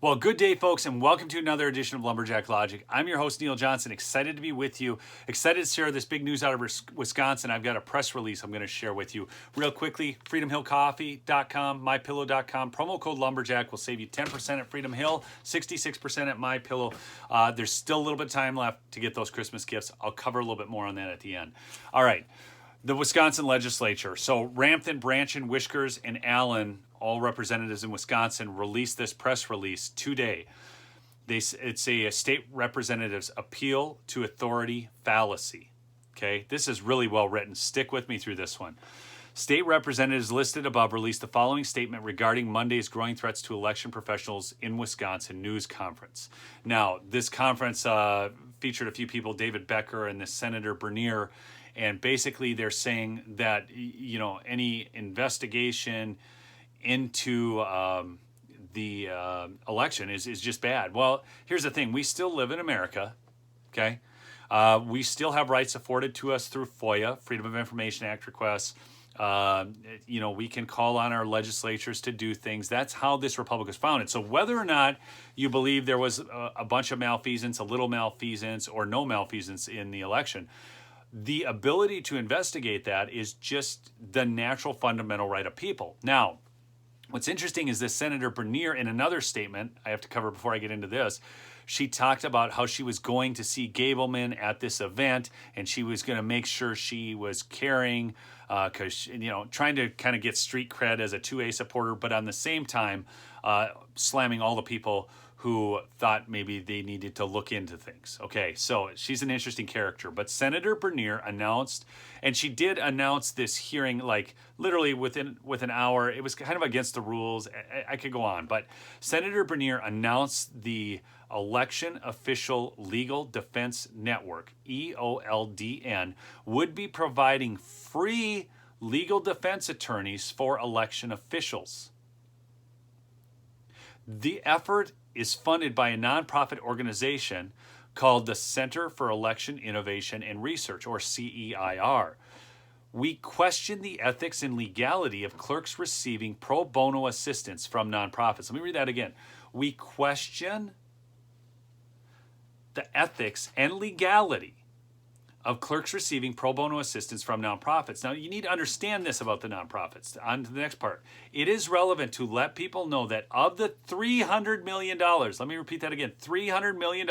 Well, good day, folks, and welcome to another edition of Lumberjack Logic. I'm your host, Neil Johnson. Excited to be with you. Excited to share this big news out of Wisconsin. I've got a press release I'm going to share with you. Real quickly, freedomhillcoffee.com, mypillow.com. Promo code Lumberjack will save you 10% at Freedom Hill, 66% at MyPillow. There's still a little bit of time left to get those Christmas gifts. I'll cover a little bit more on that at the end. All right. The Wisconsin legislature. So Ramthun, Branchin, Whiskers, and Allen, all representatives in Wisconsin, released this press release today. It's a state representative's appeal to authority fallacy. Okay, this is really well written. Stick with me through this one. State representatives listed above released the following statement regarding Monday's growing threats to election professionals in Wisconsin news conference. Now, this conference featured a few people, David Becker and this Senator Bernier, and basically they're saying that, you know, any investigation into the election is just bad. Well, here's the thing. We still live in America, okay? We still have rights afforded to us through FOIA, Freedom of Information Act requests. You know, we can call on our legislatures to do things. That's how this republic was founded. So whether or not you believe there was a bunch of malfeasance, a little malfeasance, or no malfeasance in the election, the ability to investigate that is just the natural fundamental right of people. Now, what's interesting is this Senator Bernier, in another statement I have to cover before I get into this, she talked about how she was going to see Gableman at this event, and she was going to make sure she was caring, because, you know, trying to kind of get street cred as a 2A supporter, but on the same time, slamming all the people who thought maybe they needed to look into things. Okay, so she's an interesting character. But Senator Bernier announced, and she did announce this hearing like literally within an hour. It was kind of against the rules. I could go on, but Senator Bernier announced the Election Official Legal Defense Network, EOLDN, would be providing free legal defense attorneys for election officials. The effort is funded by a nonprofit organization called the Center for Election Innovation and Research, or CEIR. We question the ethics and legality of clerks receiving pro bono assistance from nonprofits. Let me read that again. We question the ethics and legality of clerks receiving pro bono assistance from nonprofits. Now, you need to understand this about the nonprofits. On to the next part. It is relevant to let people know that of the $300 million, let me repeat that again, $300 million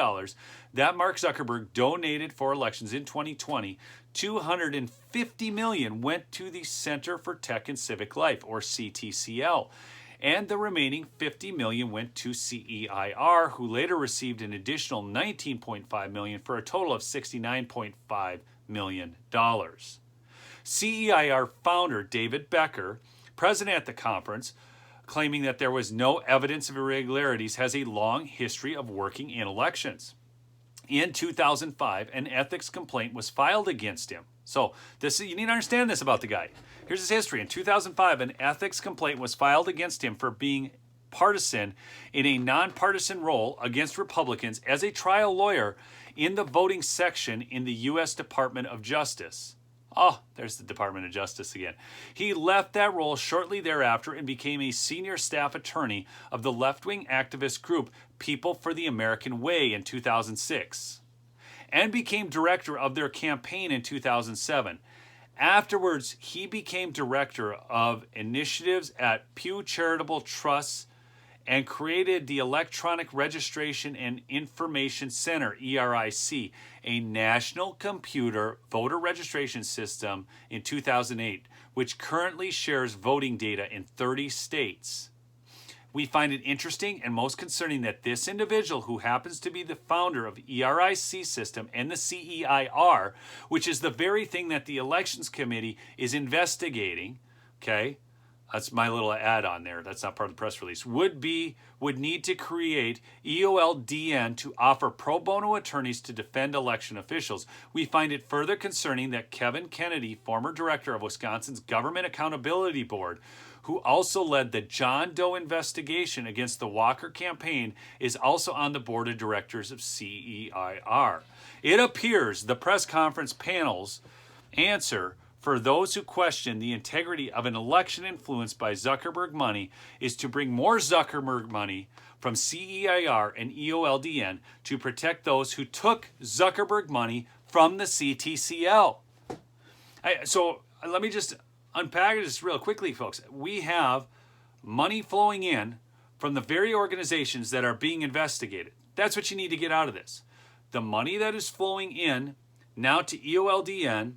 that Mark Zuckerberg donated for elections in 2020, $250 million went to the Center for Tech and Civic Life, or CTCL. And the remaining $50 million went to CEIR, who later received an additional $19.5 million for a total of $69.5 million. CEIR founder David Becker, present at the conference, claiming that there was no evidence of irregularities, has a long history of working in elections. In 2005, an ethics complaint was filed against him. So you need to understand this about the guy. Here's his history. In 2005, an ethics complaint was filed against him for being partisan in a nonpartisan role against Republicans as a trial lawyer in the voting section in the U.S. Department of Justice. Oh, there's the Department of Justice again. He left that role shortly thereafter and became a senior staff attorney of the left-wing activist group People for the American Way in 2006, and became director of their campaign in 2007. Afterwards, he became director of initiatives at Pew Charitable Trusts and created the Electronic Registration and Information Center, ERIC, a national computer voter registration system in 2008, which currently shares voting data in 30 states. We find it interesting and most concerning that this individual, who happens to be the founder of ERIC system and the CEIR, which is the very thing that the Elections Committee is investigating, okay, that's my little add-on there, that's not part of the press release, would need to create EOLDN to offer pro bono attorneys to defend election officials. We find it further concerning that Kevin Kennedy, former director of Wisconsin's Government Accountability Board, who also led the John Doe investigation against the Walker campaign, is also on the board of directors of CEIR. It appears the press conference panel's answer for those who question the integrity of an election influenced by Zuckerberg money is to bring more Zuckerberg money from CEIR and EOLDN to protect those who took Zuckerberg money from the CTCL. So let me just unpack this real quickly, folks. We have money flowing in from the very organizations that are being investigated. That's what you need to get out of this. The money that is flowing in now to EOLDN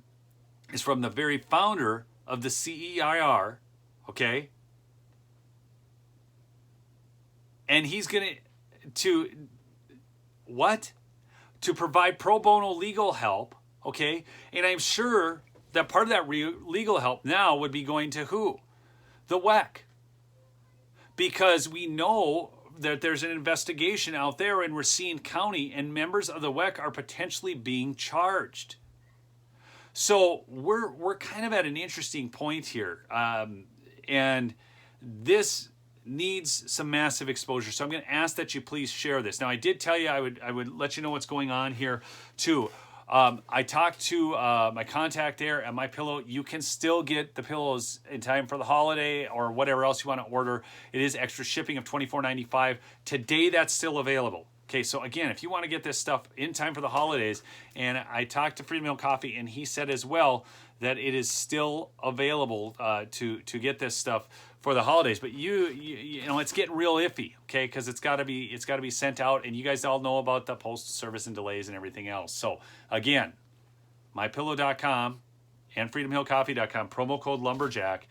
is from the very founder of the CEIR, okay? And he's going to what? To provide pro bono legal help, okay? And I'm sure that part of that legal help now would be going to who? The WEC. Because we know that there's an investigation out there in Racine County and members of the WEC are potentially being charged. So we're kind of at an interesting point here. And this needs some massive exposure. So I'm going to ask that you please share this. Now, I did tell you I would let you know what's going on here too. I talked to my contact there at MyPillow. You can still get the pillows in time for the holiday or whatever else you want to order. It is extra shipping of $24.95. Today, that's still available. Okay, so again, if you want to get this stuff in time for the holidays, and I talked to Freedom Hill Coffee, and he said as well that it is still available to get this stuff for the holidays. But you know, it's getting real iffy, okay? Because it's got to be sent out, and you guys all know about the postal service and delays and everything else. So again, mypillow.com and freedomhillcoffee.com, promo code lumberjack.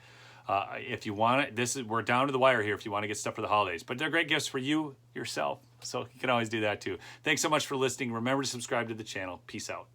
If you want it, we're down to the wire here if you want to get stuff for the holidays. But they're great gifts for you yourself, so you can always do that too. Thanks so much for listening. Remember to subscribe to the channel. Peace out.